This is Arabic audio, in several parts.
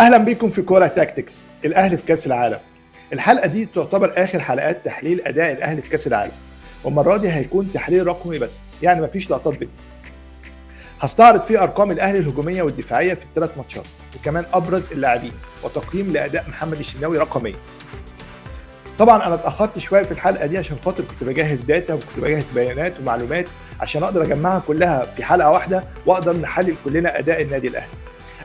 اهلا بكم في كوره تاكتكس. الاهلي في كاس العالم. الحلقه دي تعتبر اخر حلقات تحليل اداء الاهلي في كاس العالم، والمره دي هيكون تحليل رقمي بس، يعني مفيش لقطات فيديو. هستعرض فيه ارقام الاهلي الهجوميه والدفاعيه في الثلاث ماتشات، وكمان ابرز اللاعبين وتقييم لاداء محمد الشناوي رقميا. طبعا انا اتاخرت شويه في الحلقه دي عشان خاطر كنت بجهز داتا وكنت بجهز بيانات ومعلومات عشان اقدر اجمعها كلها في حلقه واحده واقدر نحلل كلنا اداء النادي الاهلي.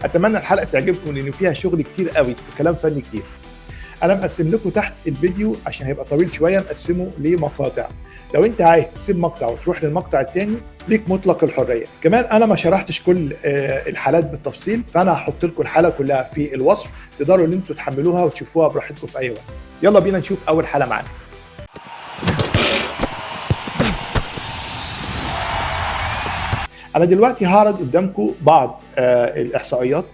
اتمنى الحلقه تعجبكم لان فيها شغل كتير قوي وكلام فني كتير. انا مقسم لكم تحت الفيديو عشان هيبقى طويل شويه، مقسمه لمقاطع. لو انت عايز تسيب مقطع وتروح للمقطع الثاني ليك مطلق الحريه. كمان انا ما شرحتش كل الحالات بالتفصيل، فانا هحط لكم الحلقه كلها في الوصف، تقدروا ان انتوا تحملوها وتشوفوها براحتكم في اي وقت. يلا بينا نشوف اول حلقه معانا. انا دلوقتي هعرض قدامكم بعض الاحصائيات.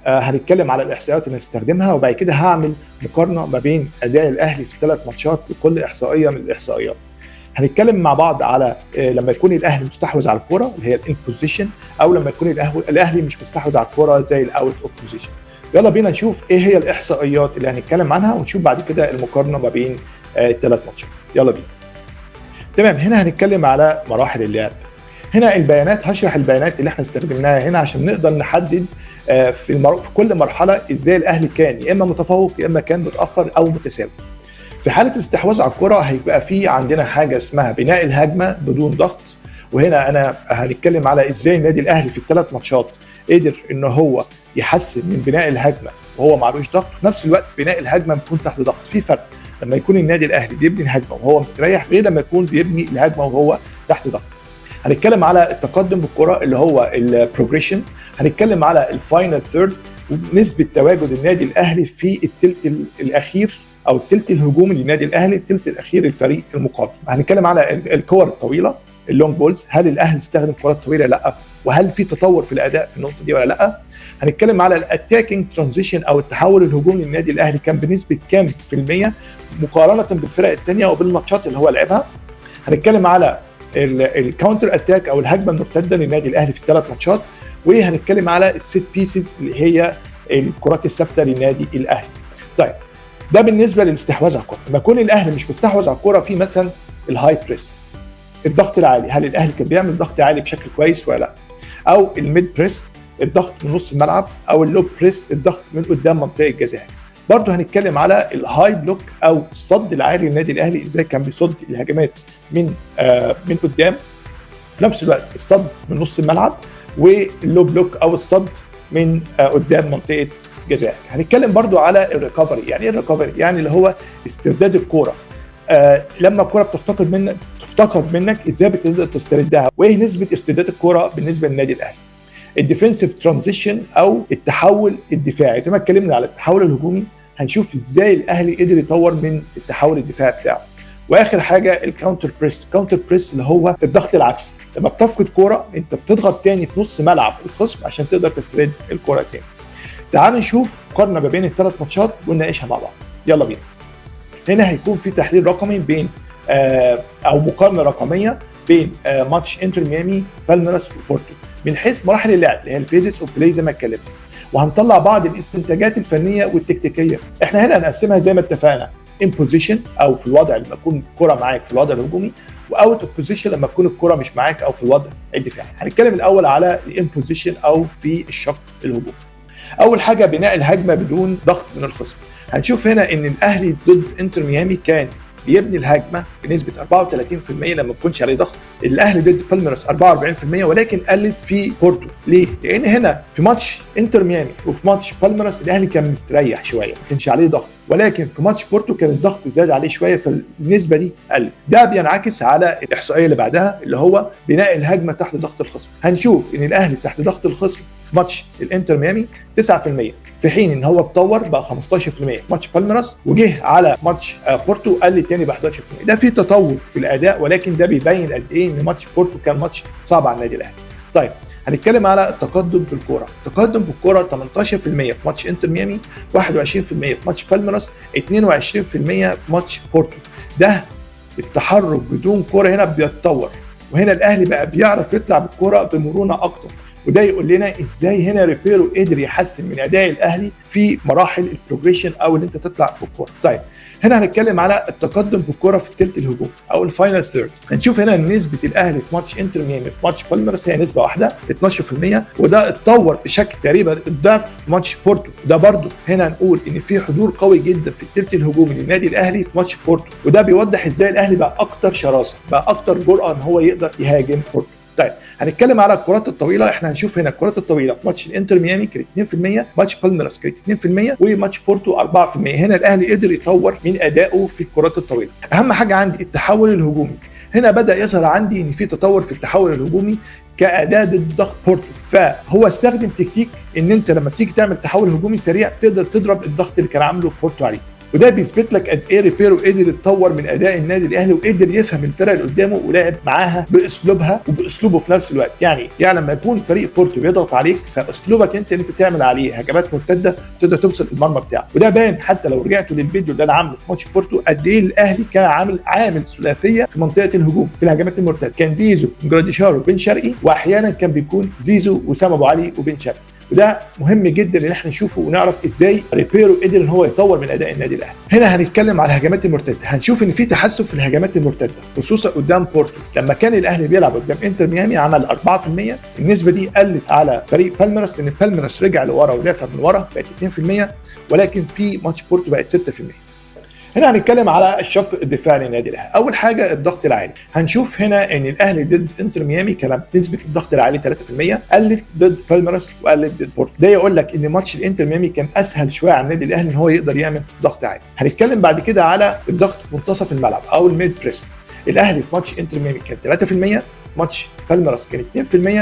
هنتكلم على الاحصائيات اللي هنستخدمها، وبعد كده هعمل مقارنه ما بين اداء الاهلي في الثلاث ماتشات لكل احصائيه من الاحصائيات. هنتكلم مع بعض على لما يكون الاهلي مستحوذ على الكوره اللي هي الان بوزيشن، او لما يكون الاهلي مش مستحوذ على الكوره زي الاوت اوف بوزيشن. يلا بينا نشوف ايه هي الاحصائيات اللي هنتكلم عنها، ونشوف بعد كده المقارنه ما بين الثلاث ماتشات. يلا بينا. تمام، هنا هنتكلم على مراحل اللعب. هنا البيانات، هشرح البيانات اللي احنا استخدمناها هنا عشان نقدر نحدد في كل مرحله ازاي الاهلي كان يا اما متفوق يا اما كان متاخر او متساوي. في حاله الاستحواذ على الكره هيبقى في عندنا حاجه اسمها بناء الهجمه بدون ضغط، وهنا انا هنتكلم على ازاي النادي الاهلي في الثلاث ماتشات قدر ان هو يحسن من بناء الهجمه وهو معلوش ضغط، وفي نفس الوقت بناء الهجمه بيكون تحت ضغط. في فرق لما يكون النادي الاهلي بيبني الهجمه وهو مستريح غير لما يكون بيبني الهجمه وهو تحت ضغط. هنتكلم على التقدم بالكره اللي هو البروجريشن، هنتكلم على الفاينل ثيرد ونسبه تواجد النادي الاهلي في الثلث الاخير او الثلث الهجومي للنادي الاهلي، الثلث الاخير الفريق المقابل. هنتكلم على الكور الطويله اللونج بولز، هل الاهلي استخدم كرات طويله لا، وهل في تطور في الاداء في النقطه دي ولا لا. هنتكلم على الاتاكينج ترانزيشن او التحول الهجومي للنادي الاهلي كان بنسبه كام في الميه مقارنه بالفرق الثانيه وبالماتشات اللي هو لعبها. هنتكلم على الكاونتر اتاك او الهجمه المرتده للنادي الاهلي في الثلاث ماتشات، وهنتكلم على السيت بيسز اللي هي الكرات الثابته للنادي الاهلي. طيب ده بالنسبه للاستحواذ على الكره. لما يكون الاهلي مش مستحوذ على الكره، في مثلا الهاي بريس، الضغط العالي، هل الاهلي كان بيعمل ضغط عالي بشكل كويس ولا لا؟ او الميد بريس، الضغط من نص الملعب، او اللو بريس، الضغط من قدام منطقه الجزاء. برضه هنتكلم على الهاي بلوك او الصد العالي للنادي الاهلي، ازاي كان بيصد الهجمات من قدام، في نفس الوقت الصد من نص الملعب، واللو بلوك او الصد من قدام منطقه جزاء. هنتكلم برضه على الريكفري. يعني ايه الريكفري؟ يعني اللي هو استرداد الكوره. لما الكوره بتفتقد منك ازاي بتقدر تستردها، وايه نسبه استرداد الكوره بالنسبه للنادي الاهلي. الديفنسيف ترانزيشن او التحول الدفاعي، زي ما اتكلمنا على التحول الهجومي هنشوف ازاي الاهلي قدر يطور من التحول الدفاعي بتاعه. واخر حاجه الكاونتر بريس. الكاونتر بريس اللي هو الضغط العكسي، لما بتفقد كوره انت بتضغط تاني في نص ملعب الخصم عشان تقدر تسترد الكوره تاني. تعالوا نشوف مقارنه ما بين الثلاث ماتشات ونناقشها مع بعض. يلا بينا. هنا هيكون في تحليل رقمي بين او مقارنه رقميه بين ماتش انتر ميامي بالميراس وبورتو من حيث مراحل اللعب اللي هي الفيزز اوف بلاي زي ما اتكلمنا، وهنطلع بعض الاستنتاجات الفنيه والتكتيكيه. احنا هنا هنقسمها زي ما اتفقنا، ان بوزيشن او في الوضع لما تكون الكره معاك في الوضع الهجومي، واوت اوف بوزيشن لما تكون الكره مش معاك او في الوضع الدفاعي. هنتكلم الاول على الان بوزيشن او في الشق الهجومي. اول حاجه بناء الهجمه بدون ضغط من الخصم. هنشوف هنا ان الاهلي ضد انتر ميامي كان بيبني الهجمه بنسبه 34% لما ما يكونش عليه ضغط. الاهلي ضد بالميراس 44%، ولكن قلت في بورتو. ليه؟ لان هنا في ماتش انتر ميامي وفي ماتش بالميراس الاهلي كان مستريح شويه، ما كانش عليه ضغط، ولكن في ماتش بورتو كان الضغط زاد عليه شويه فالنسبه دي قلت. ده بينعكس على الاحصائيه اللي بعدها اللي هو بناء الهجمه تحت ضغط الخصم. هنشوف ان الاهلي تحت ضغط الخصم في ماتش الانتر ميامي 9%، في حين ان هو اتطور بقى 15% في ماتش بالميراس، وجه على ماتش بورتو قل تاني ب 11%. ده في تطور في الاداء، ولكن ده بيبين قد ايه ان ماتش بورتو كان ماتش صعب على النادي الاهلي. طيب هنتكلم على التقدم بالكوره. التقدم بالكوره 18% في ماتش انتر ميامي، 21% في ماتش بالميراس، 22% في ماتش بورتو. ده التحرك بدون كوره هنا بيتطور، وهنا الاهلي بقى بيعرف يطلع بالكوره بمرونه اكتر. وده يقول لنا ازاي هنا ريبيرو قدر يحسن من اداء الاهلي في مراحل البروجريشن او ان انت تطلع بالكوره. طيب هنا هنتكلم على التقدم بالكره في الثلث الهجومي او الفاينل ثيرد. هنشوف هنا نسبه الاهلي في ماتش انتر ميامي في ماتش بالميراس هي نسبه واحده 12%، وده اتطور بشكل تقريبا الضعف في ماتش بورتو. ده برضو هنا نقول ان في حضور قوي جدا في الثلث الهجومي للنادي الاهلي في ماتش بورتو، وده بيوضح ازاي الاهلي بقى اكتر شراسه، بقى اكتر جرأه ان هو يقدر يهاجم بورتو. طيب هنتكلم على الكرات الطويله. احنا هنشوف هنا الكرات الطويله في ماتش الانتر ميامي كانت 2%، ماتش بالميراس كانت 2%، وماتش بورتو 4%. هنا الاهلي قدر يطور من ادائه في الكرات الطويله. اهم حاجه عندي التحول الهجومي. هنا بدا يظهر عندي ان في تطور في التحول الهجومي كاداه ضد ضغط بورتو، فهو استخدم تكتيك ان انت لما تيجي تعمل تحول هجومي سريع تقدر تضرب الضغط اللي كان عامله بورتو عليك، وده بيثبت لك قد ايه ريبيرو قدر يتطور من اداء النادي الاهلي وقدر يفهم الفرق اللي قدامه ولعب معاها باسلوبها وباسلوبه في نفس الوقت. يعني لما يكون فريق بورتو بيضغط عليك فاسلوبك انت ان انت تعمل عليه هجمات مرتده تقدر توصل المرمى بتاعه، وده باين حتى لو رجعتوا للفيديو اللي انا عامله في ماتش بورتو قد ايه الاهلي كان عامل ثلاثيه في منطقه الهجوم في الهجمات المرتده. كان زيزو جراديشار وبن شرقي، واحيانا كان بيكون زيزو وسام ابو علي وبن شرقي، وده مهم جدا ان احنا نشوفه ونعرف ازاي ريبيرو قدر ان هو يطور من اداء النادي الاهلي. هنا هنتكلم على الهجمات المرتده. هنشوف ان في تحسن في الهجمات المرتده خصوصا قدام بورتو. لما كان الاهلي بيلعب قدام انتر ميامي عمل 4%، النسبه دي قلت على فريق بالميراس لان بالميراس رجع لورا ودافع من ورا بقت 2%، ولكن في ماتش بورتو بقت 6%. هنا هنتكلم على الشق الدفاعي للنادي الاهلي. اول حاجه الضغط العالي. هنشوف هنا ان الاهلي ضد انتر ميامي كان نسبه الضغط العالي 3%، قلت ضد بالميراس وقلت ضد بورتو. ده يقول لك ان ماتش الانتر ميامي كان اسهل شويه على النادي الاهلي ان هو يقدر يعمل ضغط عالي. هنتكلم بعد كده على الضغط في منتصف الملعب او الميد بريس. الاهلي في ماتش انتر ميامي كان 3%، ماتش بالميراس كان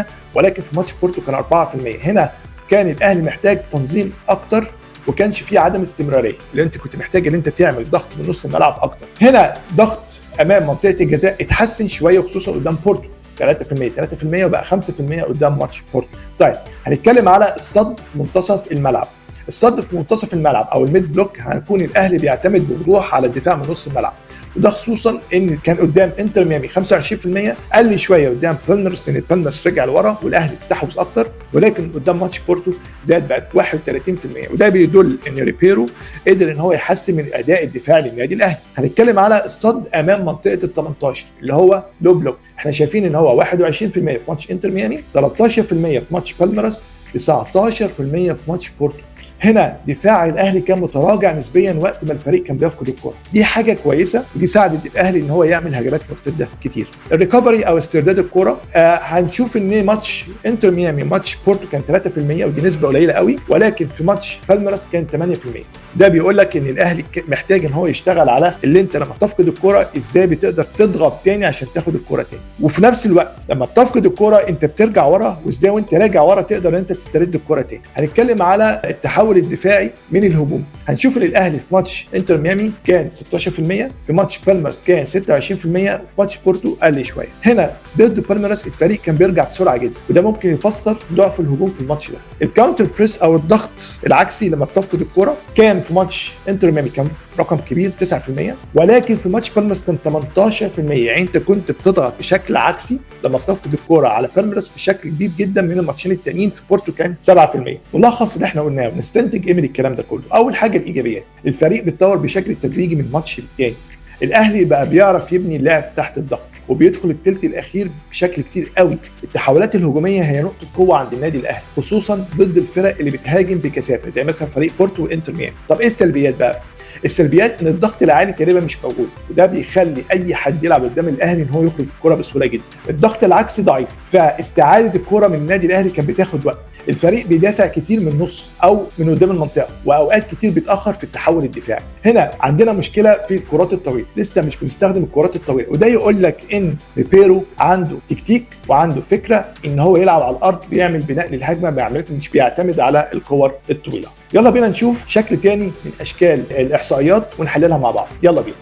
2%، ولكن في ماتش بورتو كان 4%. هنا كان الاهلي محتاج تنظيم اكتر وكانش فيه عدم استمراريه، لان انت كنت محتاج ان انت تعمل ضغط من نص الملعب اكتر. هنا ضغط امام منطقه الجزاء اتحسن شويه خصوصا قدام بورتو 3% وبقى 5% قدام ماتش بورتو. طيب هنتكلم على الصد في منتصف الملعب. الصد في منتصف الملعب او الميد بلوك هنكون الاهلي بيعتمد بوضوح على الدفاع من نص الملعب، وده خصوصا ان كان قدام انتر ميامي 25%، قل شويه قدام بالميراس لان بالميراس رجع لورا والاهلي استحوذ اكتر، ولكن قدام ماتش بورتو زاد بقت 31%، وده بيدل ان ريبيرو قدر ان هو يحسن من الاداء الدفاعي للنادي الاهلي. هنتكلم على الصد امام منطقه ال 18 اللي هو لو بلوك. احنا شايفين ان هو 21% في ماتش انتر ميامي، 13% في ماتش بالميراس، 19% في ماتش بورتو. هنا دفاع الاهلي كان متراجع نسبيا وقت ما الفريق كان بيفقد الكره، دي حاجه كويسه ودي ساعدت الاهلي ان هو يعمل هجمات مرتده كتير. الريكفري او استرداد الكره، هنشوف ان ماتش انتر ميامي ماتش بورتو كان 3% ودي نسبه قليله قوي، ولكن في ماتش بالميراس كان 8%. ده بيقول لك ان الاهلي محتاج ان هو يشتغل على اللي انت لما تفقد الكره ازاي بتقدر تضغط تاني عشان تاخد الكره تاني، وفي نفس الوقت لما بتفقد الكره انت بترجع ورا، وازاي وانت راجع ورا تقدر ان انت تسترد الكره تاني. هنتكلم على التحول الدفاعي من الهجوم. هنشوف ان الاهلي في ماتش انتر ميامي كان 16%، في ماتش بالميراس كان 26%، في ماتش بورتو قل شويه. هنا ضد بالميراس الفريق كان بيرجع بسرعه جدا، وده ممكن يفسر ضعف الهجوم في الماتش ده. الكاونتر بريس او الضغط العكسي لما بتفقد الكره كان في ماتش انتر ميامي كان رقم كبير 9%، ولكن في ماتش بالميراس كان 18%. يعني انت كنت بتضغط بشكل عكسي لما بتفقد الكره على بالميراس بشكل كبير جدا من الماتشين التانيين. في بورتو كان 7%. ملخص اللي احنا قلناه ونستنتج ايه من الكلام ده كله؟ اول حاجه الايجابيات، الفريق بيتطور بشكل تدريجي من ماتش للتاني. الاهلي بقى بيعرف يبني اللعب تحت الضغط وبيدخل الثلث الاخير بشكل كتير قوي. التحولات الهجوميه هي نقطه قوه عند النادي الاهلي خصوصا ضد الفرق اللي بتهاجم بكثافه زي مثلا فريق بورتو وانتر ميامي. طب ايه السلبيات بقى؟ السلبيات ان الضغط العالي تقريبا مش موجود، وده بيخلي اي حد يلعب قدام الاهلي ان هو يخرج الكره بسهوله جدا. الضغط العكسي ضعيف، فاستعاده الكره من النادي الاهلي كان بتاخد وقت. الفريق بيدافع كتير من النص او من قدام المنطقه، واوقات كتير بيتاخر في التحول الدفاعي. هنا عندنا مشكله في الكرات الطويله، لسه مش بنستخدم الكرات الطويله، وده يقول لك ان ريبيرو عنده تكتيك وعنده فكره ان هو يلعب على الارض، بيعمل بناء للهجمه، مش بيعتمد على الكور الطويله. يلا بينا نشوف شكل تاني من اشكال الاحصائيات ونحللها مع بعض. يلا بينا.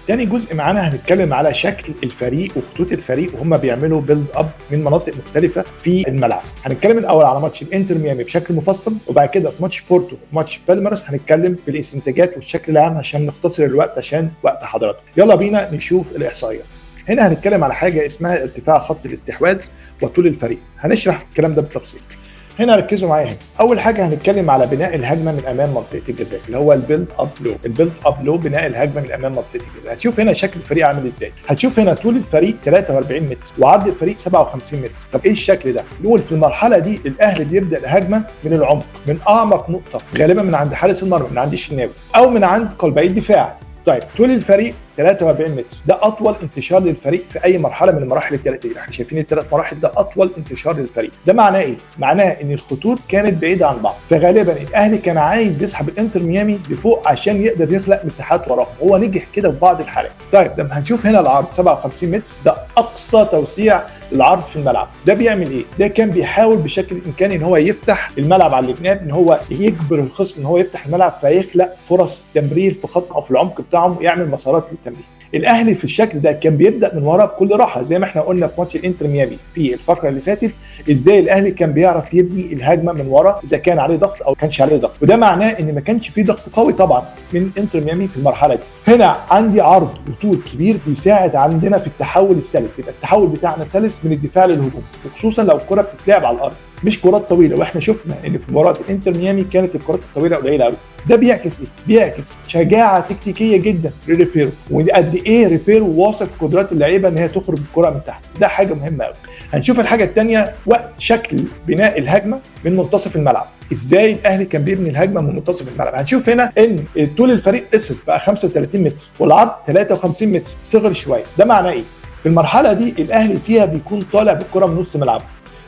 تاني جزء معانا هنتكلم على شكل الفريق وخطوط الفريق وهم بيعملوا بيلد اب من مناطق مختلفه في الملعب. هنتكلم الاول على ماتش الانتر ميامي بشكل مفصل، وبعد كده في ماتش بورتو وفي ماتش بالميراس هنتكلم بالاستنتاجات والشكل العام عشان نختصر الوقت عشان وقت حضراتكم. يلا بينا نشوف الاحصائيات. هنا هنتكلم على حاجه اسمها ارتفاع خط الاستحواذ وطول الفريق، هنشرح الكلام ده بالتفصيل. هنا ركزوا معايا. اول حاجه هنتكلم على بناء الهجمه من امام منطقه الجزاء اللي هو البيلد اب لو. البيلد اب لو بناء الهجمه من امام منطقه الجزاء. هتشوف هنا شكل الفريق عامل ازاي. هتشوف هنا طول الفريق 43 متر وعرض الفريق 57 متر. طب ايه الشكل ده؟ نقول في المرحله دي الاهلي بيبدا الهجمه من العمق، من اعمق نقطه، غالبا من عند حارس المرمى، من عند الشناوي او من عند قلبي الدفاع. طيب طول الفريق 43 متر، ده اطول انتشار للفريق في اي مرحله من المراحل الثلاثيه. احنا شايفين الثلاث مراحل ده اطول انتشار للفريق. ده معناه ايه؟ معناه ان الخطوط كانت بعيده عن بعض، فغالبا الاهلي كان عايز يسحب الانتر ميامي لفوق عشان يقدر يخلق مساحات وراهم، هو نجح كده في بعض الحالات. طيب لما هنشوف هنا العرض 57 متر، ده اقصى توسيع للعرض في الملعب. ده بيعمل ايه؟ ده كان بيحاول بشكل الامكاني ان هو يفتح الملعب على الجناب، ان هو يجبر الخصم ان هو يفتح الملعب فيخلق فرص تمرير في خط او في العمق بتاعهم، يعمل مسارات للتمرير. الاهلي في الشكل ده كان بيبدا من ورا بكل راحه، زي ما احنا قلنا في ماتش الانتر ميامي في الفقره اللي فاتت، ازاي الاهلي كان بيعرف يبني الهجمه من ورا اذا كان عليه ضغط او كانش عليه ضغط. وده معناه ان ما كانش فيه ضغط قوي طبعا من انتر ميامي في المرحله دي. هنا عندي عرض وطول كبير بيساعد عندنا في التحول السلس، يبقى التحول بتاعنا سلس من الدفاع للهجوم، وخصوصا لو الكره بتتلعب على الارض مش كرات طويله. واحنا شفنا ان في مباراه الانتر ميامي كانت الكرات الطويله قليله قوي. ده بيعكس ايه؟ بيعكس شجاعه تكتيكيه جدا لريبيرو، وقد ايه ريبيرو واثق في قدرات اللعيبه ان هي تخرج الكره من تحت. ده حاجه مهمه قوي. هنشوف الحاجه الثانيه وقت شكل بناء الهجمه من منتصف الملعب، ازاي الاهلي كان بيبني الهجمه من منتصف الملعب. هنشوف هنا ان طول الفريق قصر بقى 35 متر والعرض 53 متر، صغر شويه. ده معناه ايه؟ في المرحله دي الاهلي فيها بيكون طالع بالكره من نص ملعبه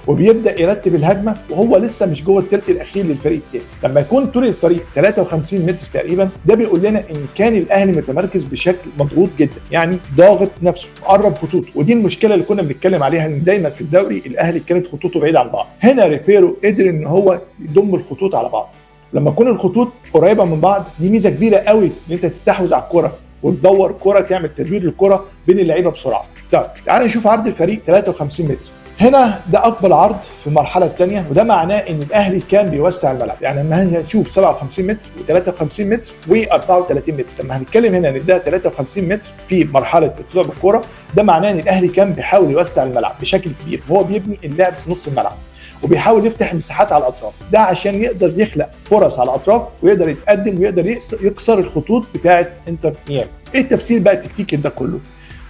وبيبدا يرتب الهجمه وهو لسه مش جوه الثلث الاخير للفريق الثاني. لما يكون طول الفريق 53 متر تقريبا، ده بيقول لنا ان كان الاهلي متمركز بشكل مضغوط جدا، يعني ضاغط نفسه، قرب خطوطه. ودي المشكله اللي كنا بنتكلم عليها، ان دايما في الدوري الاهلي كانت خطوطه بعيده عن بعض. هنا ريبيرو قدر ان هو يضم الخطوط على بعض. لما تكون الخطوط قريبه من بعض دي ميزه كبيره قوي ان انت تستحوذ على الكره وتدور كره، تعمل تدوير للكره بين اللعيبه بسرعه. طيب تعالى نشوف عرض الفريق 53 متر. هنا ده اكبر عرض في المرحله الثانيه، وده معناه ان الاهلي كان بيوسع الملعب. يعني لما هنشوف 57 متر و53 متر و34 متر، لما هنتكلم هنا ان ده 53 متر في مرحله الطلوع بالكوره، ده معناه ان الاهلي كان بيحاول يوسع الملعب بشكل كبير. هو بيبني اللعب في نص الملعب وبيحاول يفتح مساحات على الاطراف، ده عشان يقدر يخلق فرص على الاطراف ويقدر يتقدم ويقدر يكسر الخطوط بتاعه انتر ميامي. ايه التفسير بقى التكتيكي ده كله؟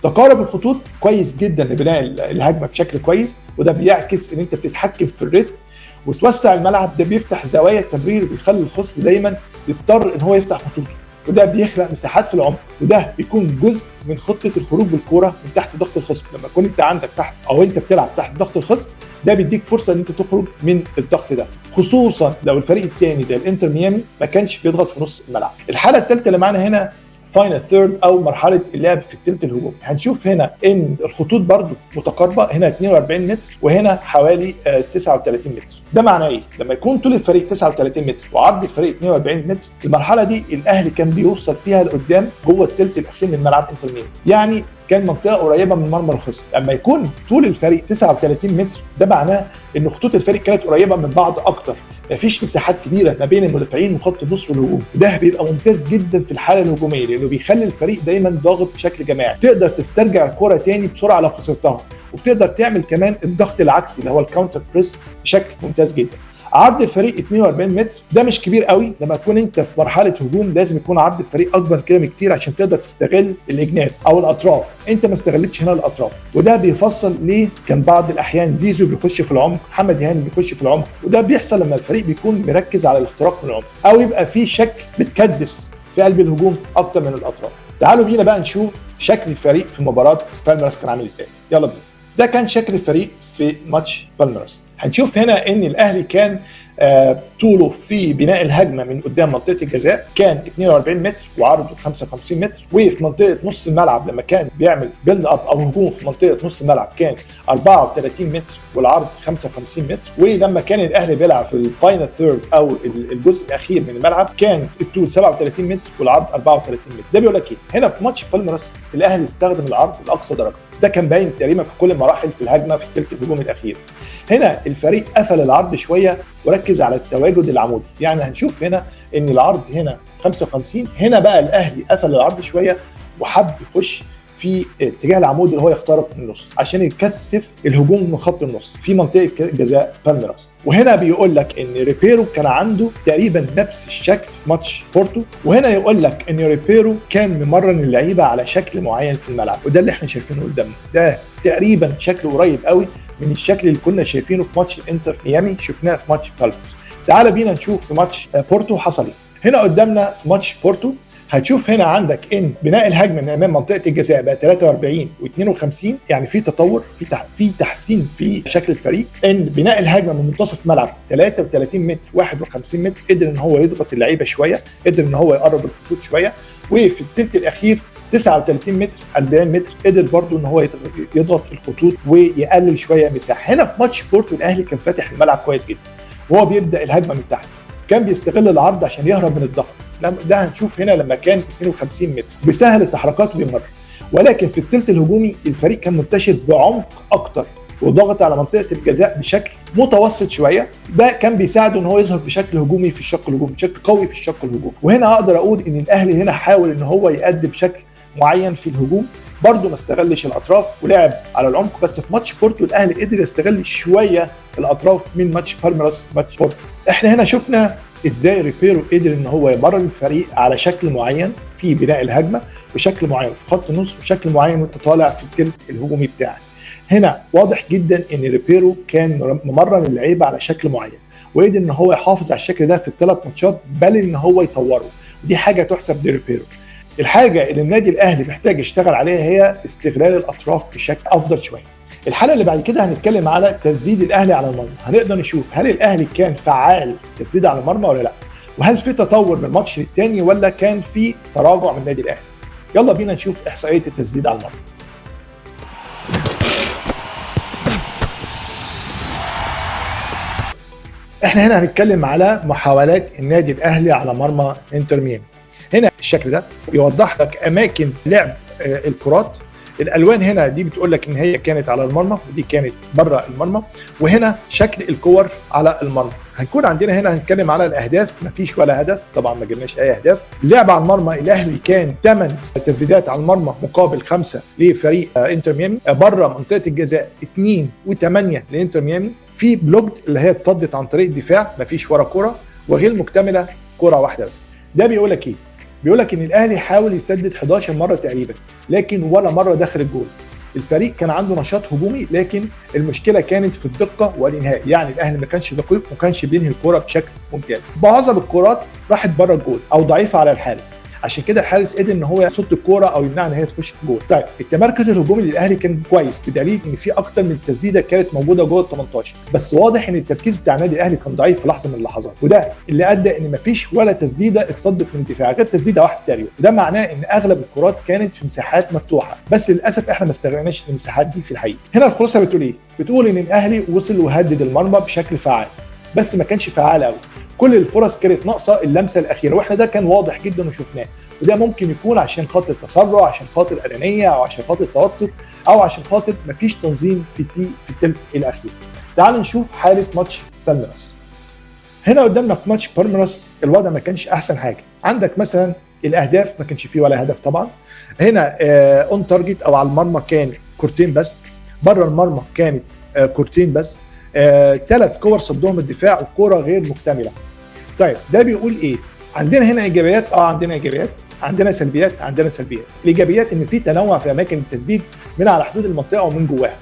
تقارب الخطوط كويس جدا لبناء الهجمه بشكل كويس، وده بيعكس ان انت بتتحكم في الريتم وتوسع الملعب. ده بيفتح زوايا التمرير وبيخلي الخصم دايما يضطر ان هو يفتح خطوطه، وده بيخلق مساحات في العمق، وده بيكون جزء من خطه الخروج بالكوره من تحت ضغط الخصم. لما تكون انت عندك تحت او انت بتلعب تحت ضغط الخصم، ده بيديك فرصه ان انت تخرج من الضغط ده، خصوصا لو الفريق الثاني زي الانتر ميامي ما كانش بيضغط في نص الملعب. الحاله الثالثه اللي معانا هنا فاينل ثيرد او مرحله اللعب في الثلث الهجومي. هنشوف هنا ان الخطوط برضو متقاربه، هنا 42 متر وهنا حوالي 39 متر. ده معناه ايه؟ لما يكون طول الفريق 39 متر وعرض الفريق 42 متر، المرحله دي الاهلي كان بيوصل فيها لقدام جوه الثلث الاخير من ملعب انتر ميامي، يعني كان منطقه قريبه من مرمى الخصم. لما يكون طول الفريق 39 متر، ده معناه ان خطوط الفريق كانت قريبه من بعض اكتر، مفيش مساحات كبيره ما بين المدافعين وخط النص والهجوم. وده بيبقى ممتاز جدا في الحاله الهجوميه لانه بيخلي الفريق دايما ضاغط بشكل جماعي، تقدر تسترجع الكره تاني بسرعه لو خسرتها، وبتقدر تعمل كمان الضغط العكسي اللي هو الكاونتر بريس بشكل ممتاز جدا. عرض الفريق 42 متر ده مش كبير قوي. لما تكون انت في مرحله هجوم لازم يكون عرض الفريق اكبر كده بكتير عشان تقدر تستغل الجناب او الاطراف. انت ما استغلتش هنا الاطراف، وده بيفصل ليه كان بعض الاحيان زيزو بيخش في العمق، محمد هاني بيخش في العمق، وده بيحصل لما الفريق بيكون مركز على الاختراق من العمق او يبقى فيه شكل بتكدس في قلب الهجوم اكتر من الاطراف. تعالوا بينا بقى نشوف شكل الفريق في مباراه بالميراس كان عامل ازاي. يلا بينا. ده كان شكل الفريق في ماتش بالميراس. هنشوف هنا ان الاهلي كان طوله في بناء الهجمه من قدام منطقه الجزاء كان 42 متر وعرضه 55 متر، وفي منطقه نص الملعب لما كان بيعمل بيلد اب او هجوم في منطقه نص الملعب كان 34 متر والعرض 55 متر، ولما كان الاهلي بيلعب في الفاينل ثيرد او الجزء الاخير من الملعب كان الطول 37 متر والعرض 34 متر. ده بيقول لك ايه؟ هنا في ماتش بالميراس الاهلي استخدم العرض لاقصى درجه، ده كان باين تقريبا في كل المراحل في الهجمه في الثلث الهجومي الاخير. هنا الفريق قفل العرض شويه وركز على التواجد العمودي، يعني هنشوف هنا ان العرض هنا 55، هنا بقى الاهلي قفل العرض شويه وحب يخش في اتجاه العمود اللي هو يخترق من النص عشان يكثف الهجوم من خط النص في منطقه جزاء بالميراس. وهنا بيقول لك ان ريبيرو كان عنده تقريبا نفس الشكل في ماتش بورتو، وهنا يقول لك ان ريبيرو كان ممرن اللعيبه على شكل معين في الملعب، وده اللي احنا شايفينه قدامنا، ده تقريبا شكل قريب قوي من الشكل اللي كنا شايفينه في ماتش الانتر ميامي، شفناه في ماتش بالميراس. تعال بينا نشوف في ماتش بورتو حصل ايه. هنا قدامنا في ماتش بورتو هتشوف هنا عندك ان بناء الهجمه من امام منطقه الجزاء بقى 43 و52، يعني في تطور في تحسين في شكل الفريق. ان بناء الهجمه من منتصف ملعب 33 متر 51 متر قدر ان هو يضغط اللعيبه شويه، قدر ان هو يقرب الخطوط شويه. وفي الثلث الاخير 39 متر 40 متر قدر برضو ان هو يضغط الخطوط ويقلل شويه مساحه. هنا في ماتش بورتو الاهلي كان فاتح الملعب كويس جدا وهو بيبدا الهجمه من تحت، كان بيستغل العرض عشان يهرب من الضغط. ده هنشوف هنا لما كان 52 متر بيسهل التحركات وبيمر. ولكن في الثلث الهجومي الفريق كان منتشر بعمق اكتر وضغط على منطقه الجزاء بشكل متوسط شويه، ده كان بيساعده ان هو يظهر بشكل هجومي في الشق الهجومي، بشكل قوي في الشق الهجومي. وهنا اقدر اقول ان الاهلي هنا حاول ان هو يأدي بشكل معين في الهجوم، برضه ما استغلش الاطراف ولعب على العمق. بس في ماتش بورتو الاهلي قدر يستغل شويه الاطراف من ماتش بالميراس. ماتش بورتو احنا هنا شفنا ازاي ريبيرو قدر ان هو يمرن الفريق على شكل معين في بناء الهجمه، وشكل معين في خط النص، وشكل معين وانت طالع في الثلث الهجومي بتاعك. هنا واضح جدا ان ريبيرو كان ممرن اللعيبه على شكل معين وقدر ان هو يحافظ على الشكل ده في الثلاث ماتشات، بل ان هو يطوره، ودي حاجه تحسب لريبيرو. الحاجه اللي النادي الاهلي محتاج يشتغل عليها هي استغلال الاطراف بشكل افضل شويه. الحلقه اللي بعد كده هنتكلم على تسديد الاهلي على المرمى، هنقدر نشوف هل الاهلي كان فعال في التسديد على المرمى ولا لا، وهل في تطور من ماتش للتاني ولا كان في تراجع من النادي الاهلي. يلا بينا نشوف احصائيه التسديد على المرمى. احنا هنا هنتكلم على محاولات النادي الاهلي على مرمى انتر ميامي. هنا الشكل ده يوضح لك اماكن لعب الكرات. الالوان هنا دي بتقول لك ان هي كانت على المرمى ودي كانت بره المرمى، وهنا شكل الكور على المرمى. هنكون عندنا هنا هنتكلم على الاهداف، مفيش ولا هدف طبعا، ما جبناش اي اهداف. اللعب على المرمى الاهلي كان 8 تسديدات على المرمى مقابل 5 لفريق انتر ميامي. بره منطقه الجزاء 2 و8 لانتر ميامي. في بلوجد اللي هي اتصدت عن طريق الدفاع، مفيش ورا كره، وغير مكتمله كره واحده بس. ده بيقول لك ايه؟ بيقول لك ان الاهلي حاول يسدد 11 مره تقريبا، لكن ولا مره دخل الجول. الفريق كان عنده نشاط هجومي، لكن المشكله كانت في الدقه والانهاء، يعني الاهلي ما كانش دقيق وما كانش بينهي الكره بشكل ممتاز. معظم الكرات راحت بره الجول او ضعيفه على الحارس، عشان كده الحارس قدر ان هو يصد الكوره او يمنع ان هي تخش جول. طيب التمركز الهجومي للاهلي كان كويس، بدليل ان في اكتر من تسديده كانت موجوده جوه ال 18، بس واضح ان التركيز بتاع النادي الاهلي كان ضعيف في لحظه من اللحظات، وده اللي ادى ان مفيش ولا تسديده اتصدت من الدفاع غير تسديده واحده تقريبا. وده معناه ان اغلب الكرات كانت في مساحات مفتوحه، بس للاسف احنا ما استغلناش المساحات دي في الحقيقه. هنا الخلاصه بتقول ايه؟ بتقول ان الاهلي وصل وهدد المرمى بشكل فعال، بس ما كانش فعال قوي. كل الفرص كانت ناقصه اللمسه الاخيره، واحنا ده كان واضح جدا وشفناه. وده ممكن يكون عشان خاطر تسرع، عشان خاطر انانيه، او عشان خاطر توتر، او عشان خاطر مفيش تنظيم في الثلث الاخير. تعالوا نشوف حاله ماتش بالميراس. هنا قدامنا في ماتش بالميراس الوضع ما كانش احسن حاجه. عندك مثلا الاهداف ما كانش فيه ولا هدف طبعا. هنا اون تارجت او على المرمى كان كورتين بس، بره المرمى كانت كورتين بس. 3 كور صدهم الدفاع وكوره غير مكتمله. طيب ده بيقول ايه؟ عندنا هنا ايجابيات، عندنا ايجابيات، عندنا سلبيات، عندنا سلبيات. الايجابيات ان في تنوع في اماكن التسديد من على حدود المنطقه ومن جواها.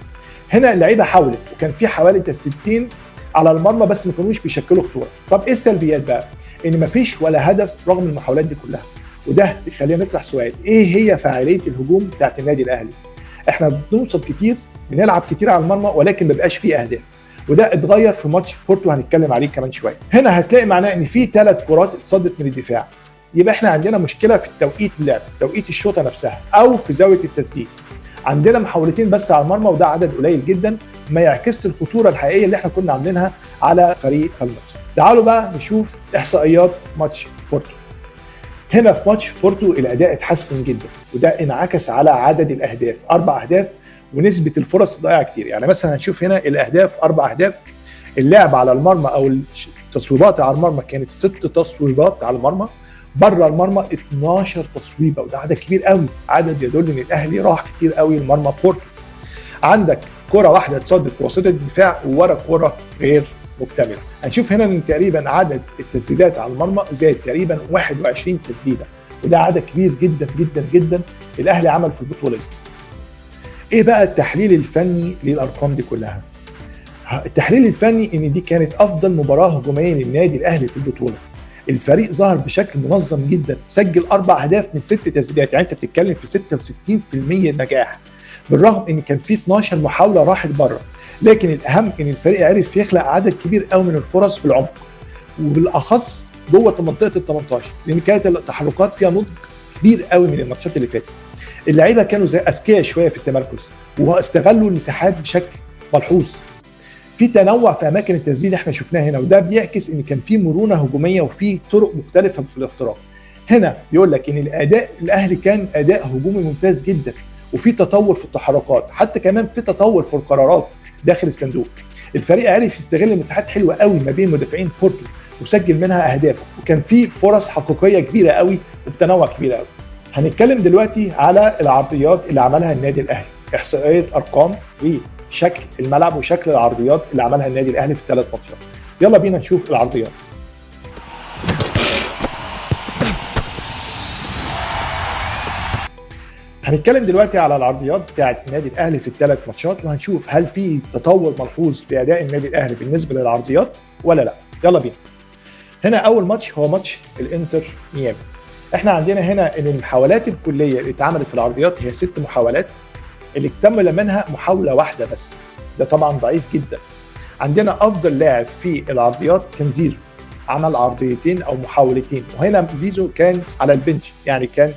هنا اللعيبه حاولت، وكان في حوالي تسديدتين على المرمى بس ما كانوش بيشكلوا خطوره. طب ايه السلبيات بقى؟ ان مفيش ولا هدف رغم المحاولات دي كلها. وده بيخلينا نطرح سؤال، ايه هي فاعليه الهجوم بتاعت النادي الاهلي؟ احنا بنوصل كتير، بنلعب كتير على المرمى، ولكن ما بقاش فيه اهداف. وده اتغير في ماتش بورتو، هنتكلم عليه كمان شويه. هنا هتلاقي معناه ان في 3 كرات اتصدت من الدفاع. يبقى احنا عندنا مشكله في توقيت اللعب، في توقيت الشوطه نفسها، او في زاويه التسديد. عندنا محاولتين بس على المرمى، وده عدد قليل جدا ما يعكسش الخطوره الحقيقيه اللي احنا كنا عاملينها على فريق بالميراس. تعالوا بقى نشوف احصائيات ماتش بورتو. هنا في ماتش بورتو الاداء اتحسن جدا، وده انعكس على عدد الاهداف، 4 اهداف، ونسبه الفرص الضائعه كتير. يعني مثلا هنشوف هنا الاهداف 4 اهداف، اللعب على المرمى او التصويبات على المرمى كانت 6 تصويبات على المرمى، بره المرمى 12 تصويبه، وده عدد كبير قوي، عدد يدل ان الاهلي راح كتير قوي لمرمى بورتو. عندك كره واحده اتصدت بواسطه الدفاع وورا كره غير مكتمله. هنشوف هنا ان تقريبا عدد التسديدات على المرمى زاد تقريبا 21 تسديده، وده عدد كبير جدا جدا جدا الاهلي عمل في البطوله دي. ايه بقى التحليل الفني للارقام دي كلها؟ التحليل الفني ان دي كانت افضل مباراه هجوميه للنادي الاهلي في البطوله. الفريق ظهر بشكل منظم جدا، سجل 4 اهداف من 6 تسديدات، يعني انت بتتكلم في 66% نجاح، بالرغم ان كان في 12 محاوله راحت بره. لكن الاهم ان الفريق عرف يخلق عدد كبير قوي من الفرص في العمق، وبالاخص جوه منطقه ال 18، لان كانت التحركات فيها نضج كبير قوي من الماتشات اللي فاتت. اللعيبه كانوا زي اذكياء شويه في التمركز، واستغلوا المساحات بشكل ملحوظ. في تنوع في اماكن التسديد احنا شفناه هنا، وده بيعكس ان كان في مرونه هجوميه وفي طرق مختلفه في الاختراق. هنا بيقول لك ان الاداء الاهلي كان اداء هجومي ممتاز جدا، وفي تطور في التحركات، حتى كمان في تطور في القرارات داخل الصندوق. الفريق عرف يستغل مساحات حلوه قوي ما بين مدافعين بورتو وسجل منها اهداف، وكان في فرص حقيقيه كبيره قوي وبتنوع كبير قوي. هنتكلم دلوقتي على العرضيات اللي عملها النادي الاهلي، احصائيه ارقام وشكل الملعب وشكل العرضيات اللي عملها النادي الاهلي في الثلاث ماتشات. يلا بينا نشوف العرضيات. هنتكلم دلوقتي على العرضيات بتاعت النادي الاهلي في الثلاث ماتشات، وهنشوف هل في تطور ملحوظ في اداء النادي الاهلي بالنسبه للعرضيات ولا لا. يلا بينا. هنا اول ماتش هو ماتش الانتر ميامي. احنا عندنا هنا ان المحاولات الكليه اللي اتعملت في العرضيات هي 6 محاولات، اللي اكتمل منها محاوله واحده بس، ده طبعا ضعيف جدا. عندنا افضل لاعب في العرضيات كان زيزو، عمل عرضيتين او محاولتين، وهنا زيزو كان على البنش، يعني كان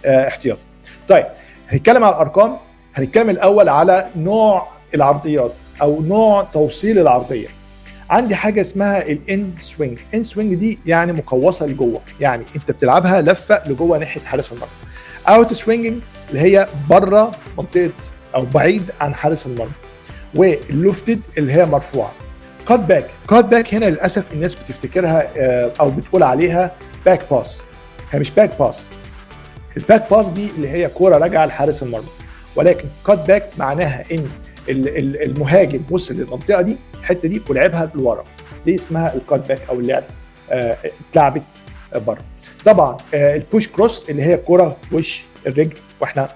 احتياطي. طيب هنتكلم على الارقام. هنتكلم الاول على نوع العرضيات او نوع توصيل العرضيه. عندي حاجه اسمها الان سوينج. ان سوينج دي يعني مقوسه لجوه، يعني انت بتلعبها لفه لجوه ناحيه حارس المرمى. اوت سوينجنج اللي هي بره منطقه او بعيد عن حارس المرمى. واللوفتد اللي هي مرفوعه. كات باك. كات باك هنا للاسف الناس بتفتكرها او بتقول عليها باك باس، هي مش باك باس. الباك باس دي اللي هي كوره راجعه لحارس المرمى، ولكن كات باك معناها ان المهاجم وصل للمنطقه دي، الحته دي، ولعبها لورا، دي اسمها الكات باك او اللعب اتلعبت بره. طبعا البوش كروس اللي هي كوره وش الرجل، واحنا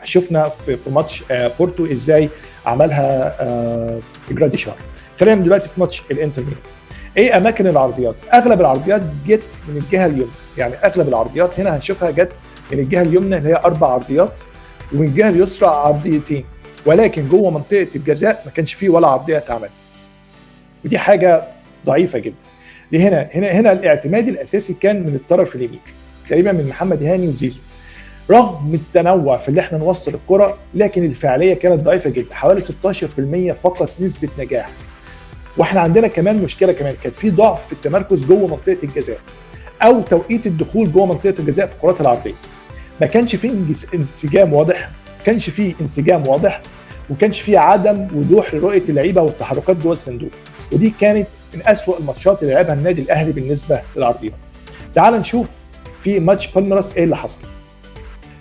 شفنا في ماتش بورتو ازاي عملها جراديشار. خلينا دلوقتي في ماتش الانتر ميامي. ايه اماكن العرضيات؟ اغلب العرضيات جت من الجهه اليمنى، يعني اغلب العرضيات هنا هنشوفها جت من الجهه اليمنى اللي هي 4 عرضيات، ومن الجهه اليسرى عرضيتين، ولكن جوه منطقه الجزاء ما كانش فيه ولا عرضيه اتعملت، ودي حاجه ضعيفه جدا. هنا الاعتماد الاساسي كان من الطرف اليمين، تقريبا من محمد هاني وزيزو. رغم التنوع في اللي احنا نوصل الكره، لكن الفعاليه كانت ضعيفه جدا، حوالي 16% فقط نسبه نجاح. واحنا عندنا كمان مشكله، كمان كان في ضعف في التمركز جوه منطقه الجزاء او توقيت الدخول جوه منطقه الجزاء في الكرات العرضيه. ما كانش فيه انسجام واضح، وما كانش فيه عدم وضوح لرؤيه اللعيبه والتحركات جوه الصندوق، ودي كانت من اسوأ الماتشات اللي لعبها النادي الاهلي بالنسبه للعرضيات. تعال نشوف في ماتش بالميراس ايه اللي حصل.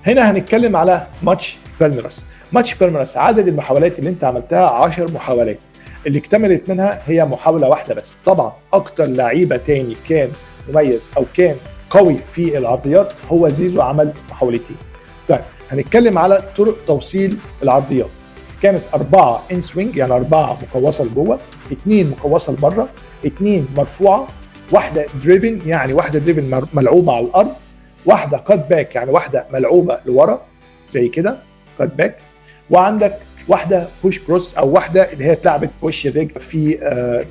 هنا هنتكلم على ماتش بالميراس. ماتش بالميراس عدد المحاولات اللي انت عملتها 10 محاولات، اللي اكتملت منها هي محاولة واحدة بس. طبعا اكتر لعيبة تاني كان مميز او كان قوي في العرضيات هو زيزو، عمل محاولتين. طيب هنتكلم على طرق توصيل العرضيات. كانت 4 ان سوينج، يعني 4 مقوصة لجوه، 2 مقوصة لبره، 2 مرفوعة، واحدة دريفن، يعني واحدة دريفن ملعوبة على الارض، واحدة كات باك، يعني واحدة ملعوبة لورا زي كده كات باك، وعندك واحده بوش كروس او واحده اللي هي اتلعبت بوش الرجل في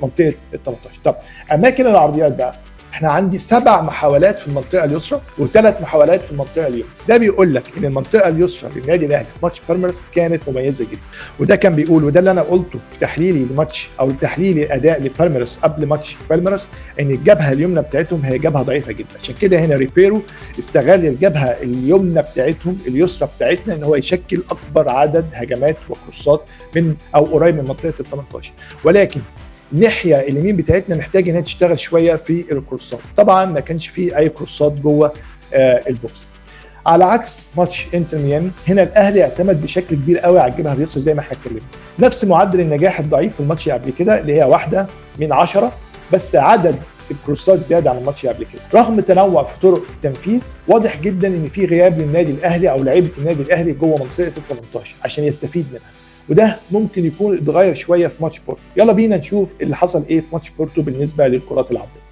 منطقه ال 18. طب اماكن العرضيات بقى، احنا عندي 7 محاولات في المنطقه اليسرى و3 محاولات في المنطقه اليمنى. ده بيقول لك ان المنطقه اليسرى للنادي الاهلي في ماتش بالميراس كانت مميزه جدا، وده كان بيقول، وده اللي انا قلته في تحليلي لماتش او تحليلي الاداء لبالميراس قبل ماتش بالميراس، ان الجبهه اليمنى بتاعتهم هي جبهه ضعيفه جدا. عشان كده هنا ريبيرو استغل الجبهه اليمنى بتاعتهم اليسرى بتاعتنا ان هو يشكل اكبر عدد هجمات وكروسات من او قريب من منطقه ال 18. ولكن الناحيه اليمين بتاعتنا محتاج انها تشتغل شويه في الكروسات. طبعا ما كانش فيه اي كروسات جوه البوكس. على عكس ماتش انتر ميامي، هنا الاهلي اعتمد بشكل كبير قوي على الجبهه اليسرى زي ما احنا اتكلمنا. نفس معدل النجاح الضعيف في الماتش قبل كده اللي هي 1 من 10، بس عدد الكروسات زياده عن الماتش قبل كده. رغم تنوع في طرق التنفيذ، واضح جدا ان في غياب للنادي الاهلي او لعيبه النادي الاهلي جوه منطقه ال 18 عشان يستفيد منها، وده ممكن يكون اتغير شويه في ماتش بورتو. يلا بينا نشوف اللي حصل ايه في ماتش بورتو بالنسبه للكرات العرضيه.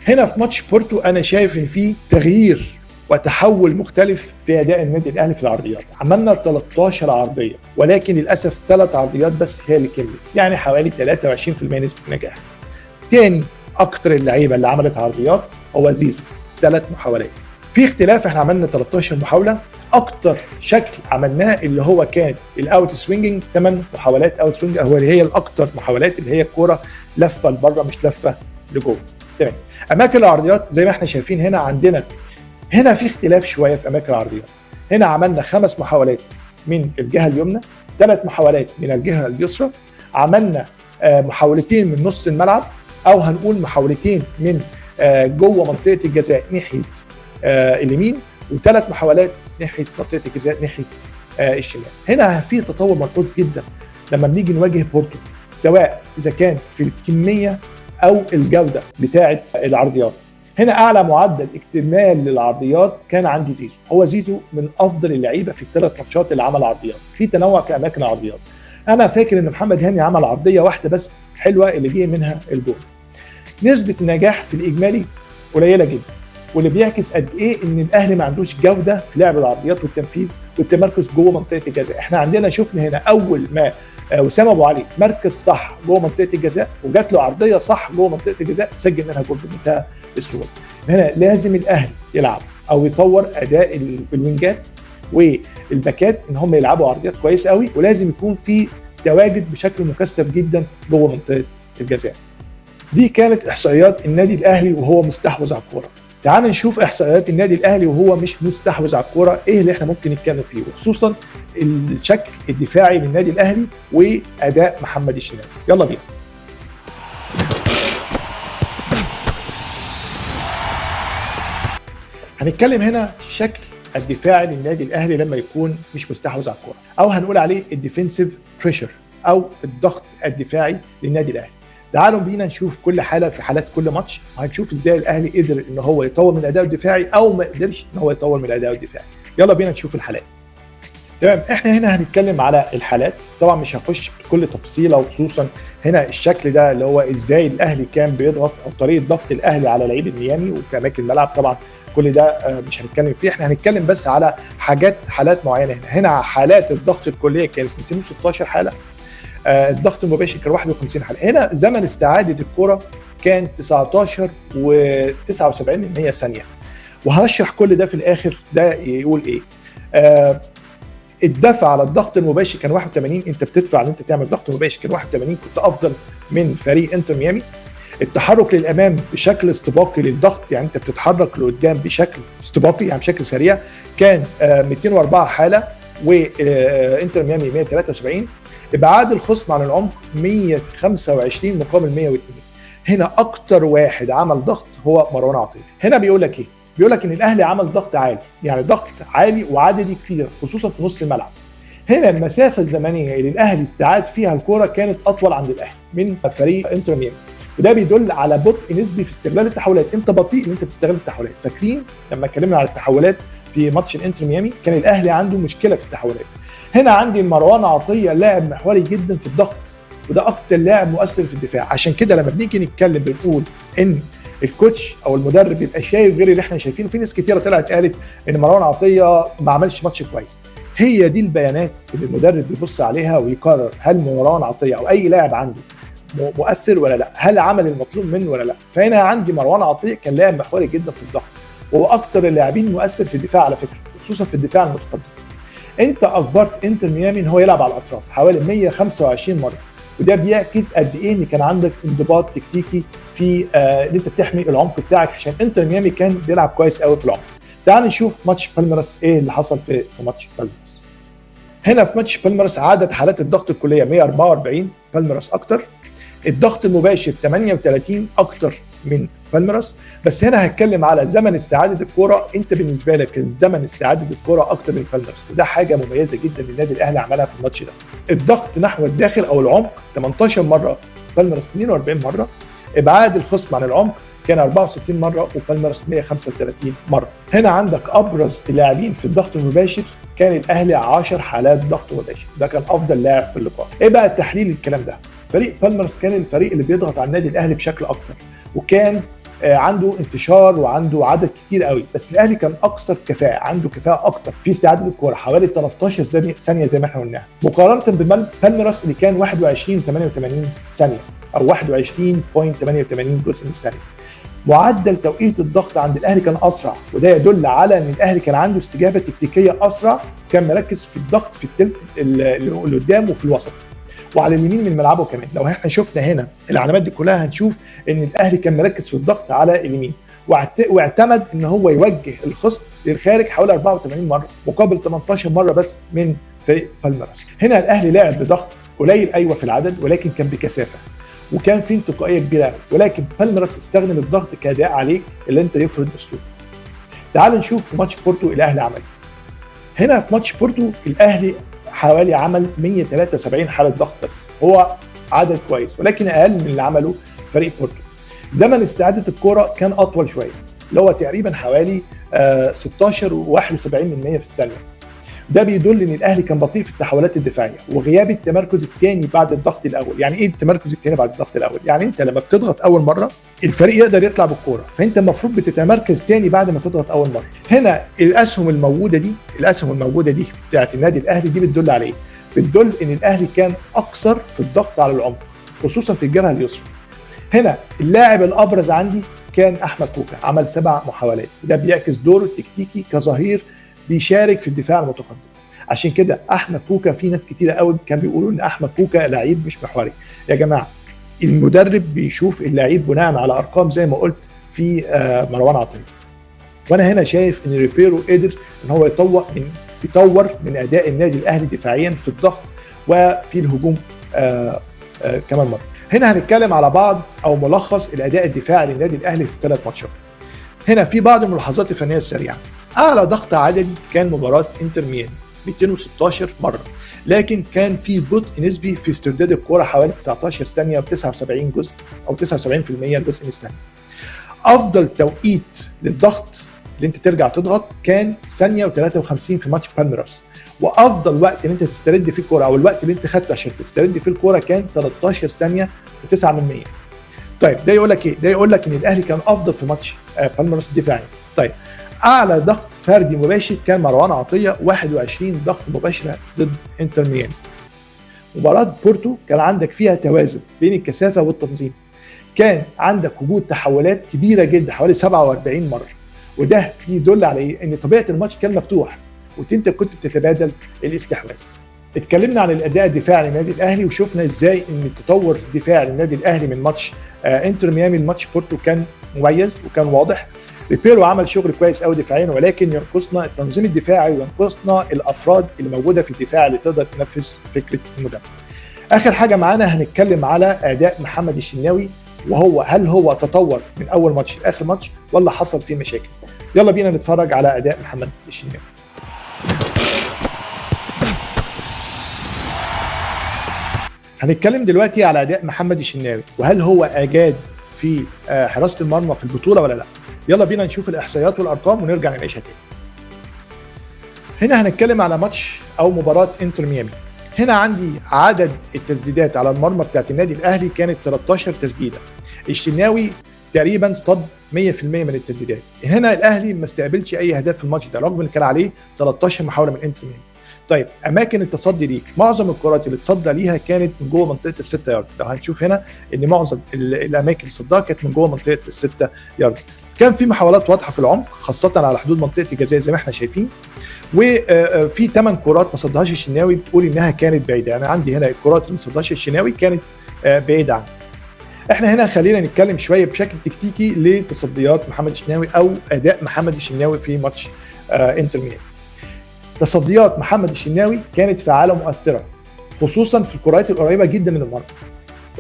هنا في ماتش بورتو انا شايف ان في تغيير وتحول مختلف في اداء النادي الاهلي في العرضيات. عملنا 13 عرضيه، ولكن للاسف 3 عرضيات بس هي اللي كملت، يعني حوالي 23% نسبه نجاح. تاني اكتر اللعيبه اللي عملت عرضيات هو زيزو، 3 محاولات. في اختلاف، احنا عملنا 13 محاوله، اكتر شكل عملناه اللي هو كان الاوت سوينجنج، 8 محاولات اوت سوينج، هو اللي هي الاكتر محاولات اللي هي الكوره لفه لبره مش لفه لجوه. تمام. اماكن العرضيات زي ما احنا شايفين هنا عندنا هنا في اختلاف شويه في اماكن العرضيات. هنا عملنا 5 محاولات من الجهه اليمنى، 3 محاولات من الجهه اليسرى، عملنا محاولتين من نص الملعب، او هنقول محاولتين من جوه منطقه الجزاء ناحيه اليمين، و3 محاولات ناحيه منطقه الجزاء ناحيه الشمال. هنا في تطور ملحوظ جدا لما بنيجي نواجه بورتو، سواء اذا كان في الكميه او الجوده بتاعه العرضيات. هنا اعلى معدل اكتمال للعرضيات كان عندي زيزو، هو زيزو من افضل اللعيبه في ال3 ماتشات اللي عمل عرضيات، في تنوع في اماكن العرضيات. انا فاكر ان محمد هاني عمل عرضيه واحده بس حلوه اللي جه منها الجول. نسبه النجاح في الاجمالي قليله جدا، واللي بيعكس قد ايه ان الاهلي ما عندوش جوده في لعب العرضيات والتنفيذ والتمركز جوه منطقه الجزاء. احنا عندنا شفنا هنا اول ما وسام ابو علي مركز صح جوه منطقه الجزاء وجات له عرضيه صح جوه منطقه الجزاء، سجل منها جول بمنتهى السهوله. هنا لازم الاهلي يلعب او يطور اداء الوينجات والباكات ان هم يلعبوا عرضيات كويس قوي، ولازم يكون في تواجد بشكل مكثف جدا جوه منطقه الجزاء. دي كانت احصائيات النادي الاهلي وهو مستحوذ على الكوره. تعال نشوف احصائيات النادي الاهلي وهو مش مستحوذ على الكوره، ايه اللي احنا ممكن نتكلم فيه، وخصوصا الشكل الدفاعي للنادي الاهلي واداء محمد الشناوي. يلا بينا. هنتكلم هنا شكل الدفاعي للنادي الاهلي لما يكون مش مستحوذ على الكوره، او هنقول عليه الديفنسيف بريشر او الضغط الدفاعي للنادي الاهلي. تعالوا بينا نشوف كل حاله في حالات كل ماتش، هنشوف ازاي الاهلي قدر ان هو يطور من الاداء الدفاعي او ما قدرش ان هو يطور من الاداء الدفاعي. يلا بينا نشوف الحالات. تمام، احنا هنا هنتكلم على الحالات، طبعا مش هخش بكل تفصيله، وخصوصا هنا الشكل ده اللي هو ازاي الاهلي كان بيضغط او طريقه ضغط الاهلي على لعيب ميامي وفي اماكن الملعب. طبعا كل ده مش هنتكلم فيه، احنا هنتكلم بس على حالات معينه. هنا حالات الضغط الكليه كانت 216 حاله، الضغط المباشر كان 51 حاله. هنا زمن استعاده الكره كان 19 و79 ثانيه، وهنشرح كل ده في الاخر ده يقول ايه. الدفع على الضغط المباشر كان 81، انت بتدفع ان انت تعمل ضغط مباشر كان 81، كنت افضل من فريق انتر ميامي. التحرك للامام بشكل استباقي للضغط، يعني انت بتتحرك لقدام بشكل استباقي يعني بشكل سريع، كان 204 حاله وانتر ميامي 173. ابعاد الخصم عن العمق 125 مقابل 102. هنا اكتر واحد عمل ضغط هو مروان عطيه. هنا بيقول لك ايه؟ بيقول لك ان الاهلي عمل ضغط عالي، يعني ضغط عالي وعددي كتير خصوصا في نص الملعب. هنا المسافه الزمنيه اللي الاهلي استعاد فيها الكره كانت اطول عند الاهلي من فريق انتر ميامي، وده بيدل على بطء نسبي في استغلال التحولات. انت بطيء ان انت بتستغل التحولات. فاكرين لما اتكلمنا على التحولات في ماتش الانتر ميامي كان الاهلي عنده مشكله في التحولات. هنا عندي مروان عطيه لاعب محوري جدا في الضغط، وده اكتر لاعب مؤثر في الدفاع. عشان كده لما بنيجي نتكلم بنقول ان الكوتش او المدرب بيبقى شايف غير اللي احنا شايفينه. في ناس كتيره طلعت قالت ان مروان عطيه ما عملش ماتش كويس. هي دي البيانات اللي المدرب بيبص عليها ويقرر هل مروان عطيه او اي لاعب عنده مؤثر ولا لا، هل عمل المطلوب منه ولا لا. فهنا عندي مروان عطيه كان لاعب محوري جدا في الضغط، وهو اكتر اللاعبين مؤثر في الدفاع على فكره، خصوصا في الدفاع المتقدم. انت اجبرت انتر ميامي ان هو يلعب على الاطراف حوالي 125 مره، وده بيعكس قد ايه ان كان عندك انضباط تكتيكي في ان انت بتحمي العمق بتاعك، عشان انتر ميامي كان بيلعب كويس قوي في العمق. تعال نشوف ماتش بالميراس ايه اللي حصل في ماتش بالميراس. هنا في ماتش بالميراس عدد حالات الضغط الكليه 144، بالميراس اكتر. الضغط المباشر 38 اكتر من بالميراس. بس هنا هتكلم على زمن استعاده الكره، انت بالنسبه لك زمن استعاده الكره اكتر من بالميراس، وده حاجه مميزه جدا للنادي الاهلي عملها في الماتش ده. الضغط نحو الداخل او العمق 18 مره، بالميراس 42 مره. ابعاد الخصم عن العمق كان 64 مره وبالميراس 135 مره. هنا عندك ابرز اللاعبين في الضغط المباشر، كان الاهلي 10 حالات ضغط مباشر، ده كان افضل لاعب في اللقاء. ايه بقى التحليل الكلام ده؟ فريق بالميراس كان الفريق اللي بيضغط على النادي الاهلي بشكل اكتر، وكان عنده انتشار وعنده عدد كتير قوي، بس الاهلي كان اكثر كفاءه، عنده كفاءه اكتر في استعاده الكوره حوالي 13 ثانيه زي ما احنا قلنا، مقارنه ببالميراس اللي كان 21.88 ثانيه او 21.88 جزء من الثانيه. معدل توقيت الضغط عند الاهلي كان اسرع، وده يدل على ان الاهلي كان عنده استجابه تكتيكيه اسرع، كان مركز في الضغط في الثلث اللي قدام وفي الوسط وعلى اليمين من ملعبه كمان. لو احنا شفنا هنا العلامات دي كلها هنشوف ان الاهلي كان مركز في الضغط على اليمين، واعتمد ان هو يوجه الخصم للخارج حوالي 84 مره مقابل 18 مره بس من فريق بالميراس. هنا الاهلي لعب بضغط قليل ايوه في العدد، ولكن كان بكثافه وكان في انتقائيه كبيره، ولكن بالميراس استخدم الضغط كاداء عليه اللي انت يفرض اسلوب. تعال نشوف في ماتش بورتو الاهلي عمل. هنا في ماتش بورتو الاهلي حوالي عمل 173 حاله ضغط، بس هو عدد كويس ولكن اقل من اللي عمله فريق بورتو. زمن استعاده الكره كان اطول شويه، اللي هو تقريبا حوالي 16 و71% في الثانيه. ده بيدل ان الاهلي كان بطيء في التحولات الدفاعيه وغياب التمركز الثاني بعد الضغط الاول. يعني ايه التمركز الثاني بعد الضغط الاول؟ يعني انت لما بتضغط اول مره الفريق يقدر يطلع بالكوره، فانت المفروض بتتمركز ثاني بعد ما تضغط اول مره. هنا الاسهم الموجوده دي بتاعت النادي الاهلي دي بتدل على ايه؟ بتدل ان الاهلي كان اكثر في الضغط على العمق خصوصا في الجبهه اليسرى. هنا اللاعب الابرز عندي كان احمد كوكا، عمل 7 محاولات، ده بيعكس دوره التكتيكي كظهير بيشارك في الدفاع المتقدم. عشان كده احمد كوكا، في ناس كتيره قوي كان بيقولوا ان احمد كوكا لعيب مش محوري. يا جماعه المدرب بيشوف اللعيب بناء على ارقام زي ما قلت في مروان عطيه، وانا هنا شايف ان ريبيرو قدر ان هو يطور من اداء النادي الاهلي دفاعيا في الضغط وفي الهجوم كمان مره. هنا هنتكلم على بعض او ملخص الاداء الدفاعي للنادي الاهلي في الثلاث ماتشات. هنا في بعض الملاحظات الفنيه السريعه. اعلى ضغط عددي كان مباراه انتر ميامي 216 مره، لكن كان في بطء نسبي في استرداد الكره حوالي 19 ثانيه و79 جزء او 79% جزء من الثانيه. افضل توقيت للضغط اللي انت ترجع تضغط كان ثانيه و53 في ماتش بالميراس، وافضل وقت ان انت تسترد فيه الكوره او الوقت اللي انت خدته عشان تسترد فيه الكوره كان 13 ثانيه و9%. طيب ده يقول لك ايه؟ ده يقول لك ان الاهلي كان افضل في ماتش بالميراس دفاعيا. طيب اعلى ضغط فردي مباشر كان مروان عطيه 21 ضغط مباشره ضد انتر ميامي. مباراه بورتو كان عندك فيها توازن بين الكثافه والتنظيم، كان عندك وجود تحولات كبيره جدا حوالي 47 مره، وده يدل على ايه؟ ان طبيعه الماتش كان مفتوح وانت كنت بتتبادل الاستحواذ. اتكلمنا عن الاداء الدفاعي للنادي الاهلي وشفنا ازاي ان التطور الدفاعي للنادي الاهلي من ماتش انتر ميامي لماتش بورتو كان مميز وكان واضح. ريبيرو عمل شغل كويس قوي دفاعيا، ولكن ينقصنا التنظيم الدفاعي وينقصنا الافراد اللي موجوده في الدفاع اللي تقدر تنفذ فكره المدرب. اخر حاجه معانا هنتكلم على اداء محمد الشناوي، وهو هل هو تطور من اول ماتش لاخر ماتش ولا حصل فيه مشاكل؟ يلا بينا نتفرج على اداء محمد الشناوي. هنتكلم دلوقتي على اداء محمد الشناوي وهل هو اجاد في حراسه المرمى في البطوله ولا لا. يلا بينا نشوف الاحصائيات والارقام ونرجع نناقشها تاني. هنا هنتكلم على ماتش او مباراه انتر ميامي. هنا عندي عدد التسديدات على المرمى بتاعت النادي الاهلي كانت 13 تسديده. الشناوي تقريبا صد 100% من التسديدات. هنا الاهلي ما استقبلش اي اهداف في الماتش ده رغم ان كان عليه 13 محاوله من انتر ميامي. طيب اماكن التصدي ليه، معظم الكرات اللي اتصدى ليها كانت من جوه منطقه ال6 يارد. لو هنشوف هنا ان معظم الاماكن اللي صدها كانت من جوه منطقه ال6 يارد. كان في محاولات واضحه في العمق خاصه على حدود منطقه الجزاء زي ما احنا شايفين، وفي 8 كرات ما صدهاش الشناوي بتقول انها كانت بعيده. يعني عندي هنا الكرات اللي ما صدهاش الشناوي كانت بعيده عنه. احنا هنا خلينا نتكلم شويه بشكل تكتيكي لتصديات محمد الشناوي او اداء محمد الشناوي في ماتش انتر ميامي. تصديات محمد الشناوي كانت فعاله مؤثره خصوصا في الكرات القريبه جدا من المرمى.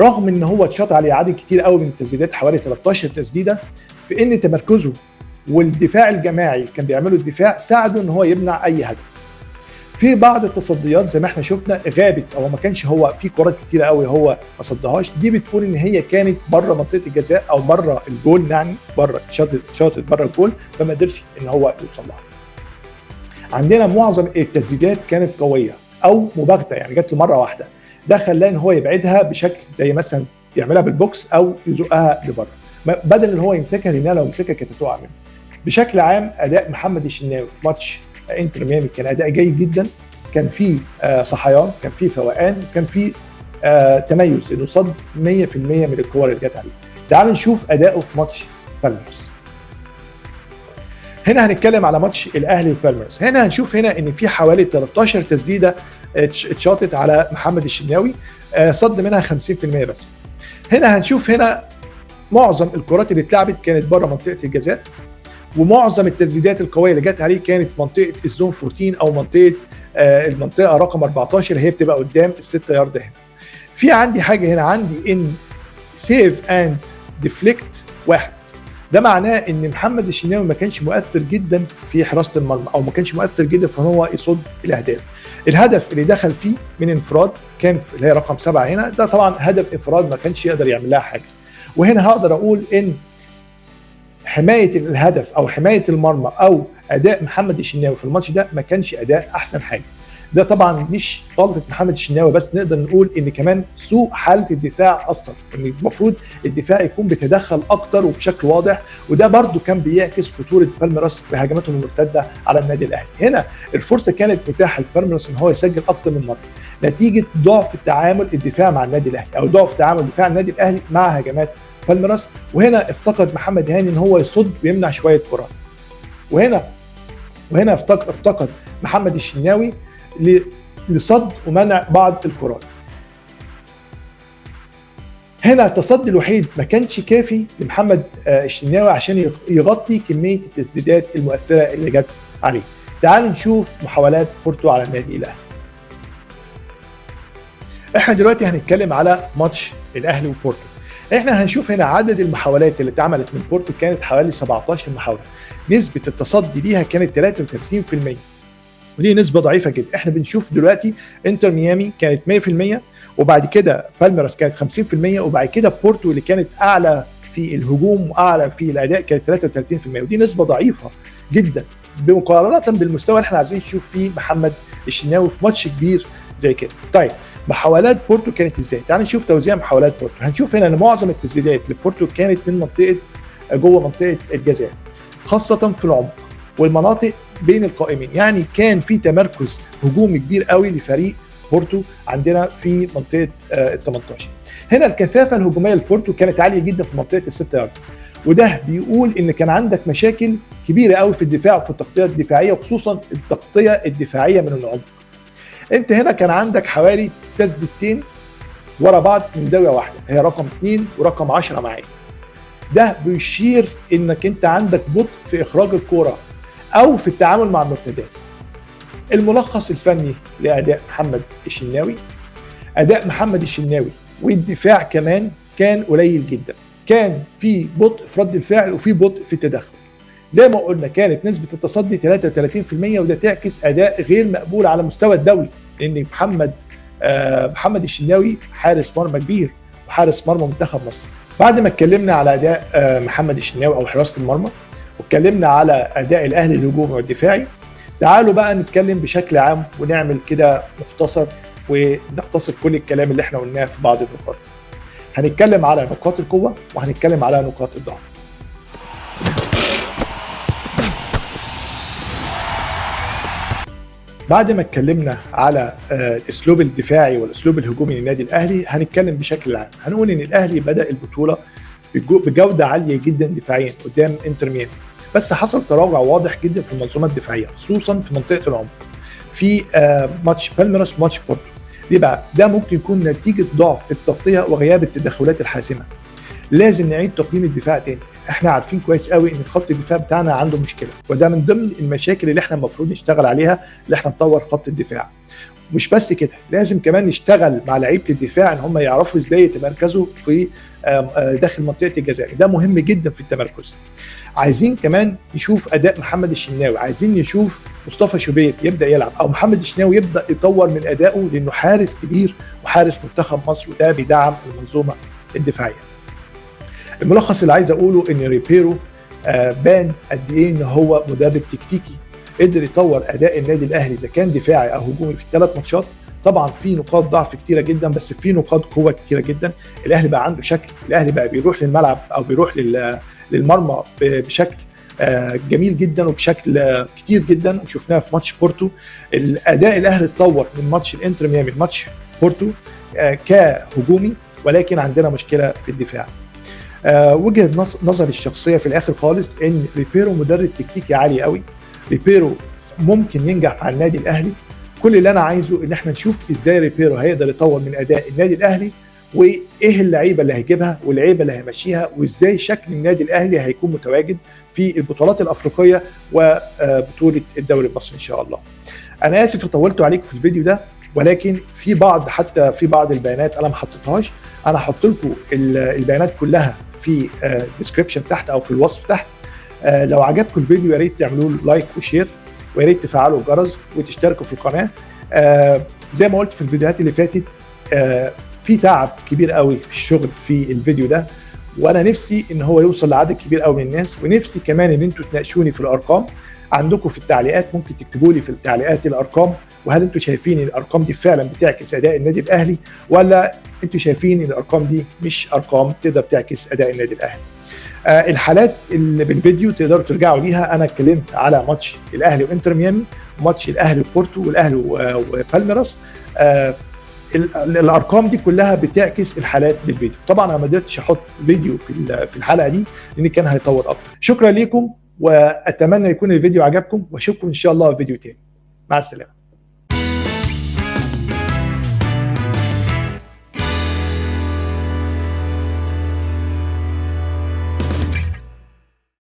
رغم ان هو اتشاط عليه عدد كتير قوي من التسديدات، حوالي 13 تسديده، في ان تمركزه والدفاع الجماعي اللي كان بيعمله الدفاع ساعده ان هو يمنع اي هدف. في بعض التصديات زي ما احنا شفنا غابت، او ما كانش هو في كرات كتيره قوي هو ما صدهاش، دي بتقول ان هي كانت بره منطقه الجزاء او بره الجول، يعني بره شاطت بره الجول، فما قدرش ان هو يوصل لها. عندنا معظم التسديدات كانت قويه او مباغته، يعني جات له مره واحده، ده خلاه ان هو يبعدها بشكل زي مثلا يعملها بالبوكس او يزقها لبره، بدل ان هو يمسكها، لانها لو مسكها كانت هتقع منه. بشكل عام اداء محمد الشناوي في ماتش انتر ميامي كان اداء جيد جدا، كان في صحيان، كان في فوقان، كان في تميز، انه صد 100% من الكور اللي جت عليه. تعالوا نشوف اداؤه في ماتش بالميراس. هنا هنتكلم على ماتش الاهلي وبالميراس. هنا هنشوف هنا ان في حوالي 13 تسديده اتشاطت على محمد الشناوي، صد منها 50% بس. هنا هنشوف هنا معظم الكرات اللي اتلعبت كانت بره منطقه الجزاء، ومعظم التسديدات القويه اللي جت عليه كانت في منطقه الزون 14 او المنطقه رقم 14 اللي هي بتبقى قدام ال6 يارد. هنا في عندي حاجه، هنا عندي ان سيف اند ديفليكت 1، ده معناه ان محمد الشناوي ما كانش مؤثر جدا في حراسه المرمى، او ما كانش مؤثر جدا في ان هو يصد الاهداف. الهدف اللي دخل فيه من انفراد كان اللي هي رقم 7 هنا، ده طبعا هدف انفراد ما كانش يقدر يعمل لها حاجه. وهنا هقدر اقول ان حمايه الهدف او حمايه المرمى او اداء محمد الشناوي في الماتش ده ما كانش اداء احسن حاجه. ده طبعا مش غلطه محمد الشناوي بس، نقدر نقول ان كمان سوء حاله الدفاع اثر، ان المفروض الدفاع يكون بيتدخل اكتر وبشكل واضح، وده برده كان بيعكس خطوره بالميراس بهجماتهم المرتده على النادي الاهلي. هنا الفرصه كانت متاحه لبالميراس ان هو يسجل اكتر من مره نتيجه ضعف التعامل الدفاع مع النادي الاهلي، او ضعف تعامل دفاع النادي الاهلي مع هجمات بالميراس. وهنا افتقد محمد هاني ان هو يصد ويمنع شويه كرات، وهنا افتقد محمد الشناوي لصد ومنع بعض الكرات. هنا التصدي الوحيد ما كانش كافي لمحمد الشناوي عشان يغطي كميه التسديدات المؤثره اللي جت عليه. تعالوا نشوف محاولات بورتو على النادي الاهلي. احنا دلوقتي هنتكلم على ماتش الاهلي وبورتو. احنا هنشوف هنا عدد المحاولات اللي اتعملت من بورتو كانت حوالي 17 محاوله، نسبه التصدي ليها كانت 33%، ودي نسبه ضعيفه جدا. احنا بنشوف دلوقتي انتر ميامي كانت 100%، وبعد كده بالميراس كانت 50%، وبعد كده بورتو اللي كانت اعلى في الهجوم واعلى في الاداء كانت 33%، ودي نسبه ضعيفه جدا مقارنه بالمستوى اللي احنا عايزين نشوف فيه محمد الشناوي في ماتش كبير زي كده. طيب محاولات بورتو كانت ازاي؟ تعال نشوف توزيع محاولات بورتو. هنشوف هنا ان معظم التسديدات لبورتو كانت من منطقه جوه منطقه الجزاء، خاصه في العمق والمناطق بين القائمين، يعني كان في تمركز هجومي كبير قوي لفريق بورتو عندنا في منطقه ال 18. هنا الكثافه الهجوميه لبورتو كانت عاليه جدا في منطقه ال6 يارد، وده بيقول ان كان عندك مشاكل كبيره قوي في الدفاع وفي التغطيه الدفاعيه، وخصوصا التغطيه الدفاعيه من العمق. انت هنا كان عندك حوالي تسديدتين ورا بعض من زاويه واحده، هي رقم 2 ورقم 10 معاك. ده بيشير انك انت عندك بطء في اخراج الكوره او في التعامل مع المرتدات. الملخص الفني لاداء محمد الشناوي، اداء محمد الشناوي والدفاع كمان كان قليل جدا، كان في بطء في رد الفعل وفي بطء في التدخل. زي ما قلنا كانت نسبه التصدي 33%، وده تعكس اداء غير مقبول على مستوى الدولي، لان محمد الشناوي حارس مرمى كبير وحارس مرمى منتخب مصر. بعد ما اتكلمنا على اداء محمد الشناوي او حراسه المرمى، واتكلمنا على اداء الاهلي الهجومي والدفاعي، تعالوا بقى نتكلم بشكل عام ونعمل كده مختصر ونختصر كل الكلام اللي احنا قلناه في بعض النقاط. هنتكلم على نقاط القوه وهنتكلم على نقاط الضعف. بعد ما اتكلمنا على الاسلوب الدفاعي والاسلوب الهجومي للنادي الاهلي، هنتكلم بشكل عام. هنقول ان الاهلي بدا البطوله بجوده عاليه جدا دفاعيا قدام انتر ميامي، بس حصل تراجع واضح جدا في المنظومه الدفاعيه، خصوصا في منطقه العمق في ماتش بالميراس وماتش بورتو. ليه بقى؟ ده ممكن يكون نتيجه ضعف في التغطيه وغياب التدخلات الحاسمه. لازم نعيد تقييم الدفاع تاني. احنا عارفين كويس قوي ان خط الدفاع بتاعنا عنده مشكله، وده من ضمن المشاكل اللي احنا المفروض نشتغل عليها، اللي احنا نطور خط الدفاع. مش بس كده، لازم كمان نشتغل مع لعيبه الدفاع ان هم يعرفوا ازاي يتمركزوا في داخل منطقه الجزاء، ده مهم جدا في التمركز. عايزين كمان نشوف اداء محمد الشناوي، عايزين نشوف مصطفى شوبير يبدا يلعب او محمد الشناوي يبدا يطور من ادائه، لانه حارس كبير وحارس منتخب مصر، وده بيدعم المنظومه الدفاعيه. الملخص اللي عايز اقوله ان ريبيرو بان قد ايه ان هو مدرب تكتيكي، قدر يطور اداء النادي الاهلي اذا كان دفاعي او هجومي في الثلاث ماتشات. طبعا في نقاط ضعف كتيره جدا، بس في نقاط قوه كتيره جدا. الاهلي بقى عنده شكل، الاهلي بقى بيروح للملعب او بيروح للمرمى بشكل جميل جدا وبشكل كتير جدا، وشفناها في ماتش بورتو. الاداء الاهلي اتطور من ماتش الانتر ميامي لماتش بورتو كهجومي، ولكن عندنا مشكله في الدفاع. وجهه نظري الشخصيه في الاخر خالص ان ريبيرو مدرب تكتيكي عالي قوي. ريبيرو ممكن ينجح مع النادي الاهلي. كل اللي انا عايزه ان احنا نشوف ازاي ريبيرو هيقدر يطور من اداء النادي الاهلي، وايه اللعيبه اللي هيجيبها واللعيبه اللي هيمشيها، وازاي شكل النادي الاهلي هيكون متواجد في البطولات الافريقيه وبطوله الدوري المصري ان شاء الله. انا اسف طولت عليكم في الفيديو ده، ولكن في بعض البيانات انا ما حطيتهاش. انا هحط لكم البيانات كلها في الديسكربشن تحت او في الوصف تحت. لو عجبكم الفيديو يا ريت تعملوا لايك وشير، ويا ريت تفعلوا الجرس وتشتركوا في القناه. زي ما قلت في الفيديوهات اللي فاتت، في تعب كبير قوي في الشغل في الفيديو ده، وانا نفسي ان هو يوصل لعدد كبير قوي من الناس، ونفسي كمان ان انتوا تناقشوني في الارقام عندكم في التعليقات. ممكن تكتبوا لي في التعليقات الارقام، وهل انتوا شايفين ان الارقام دي فعلا بتعكس اداء النادي الاهلي، ولا انتوا شايفين ان الارقام دي مش ارقام تقدر تعكس اداء النادي الاهلي. الحالات اللي بالفيديو تقدروا ترجعوا ليها. انا اتكلمت على ماتش الاهلي وانتر ميامي، ماتش الاهلي وبورتو، والاهلي وبالميراس. الارقام دي كلها بتعكس الحالات بالفيديو. طبعا انا ما قدرتش احط فيديو في الحلقه دي لان كان هيطول اكتر. شكرا لكم، واتمنى يكون الفيديو عجبكم، واشوفكم ان شاء الله في فيديو تاني. مع السلامه.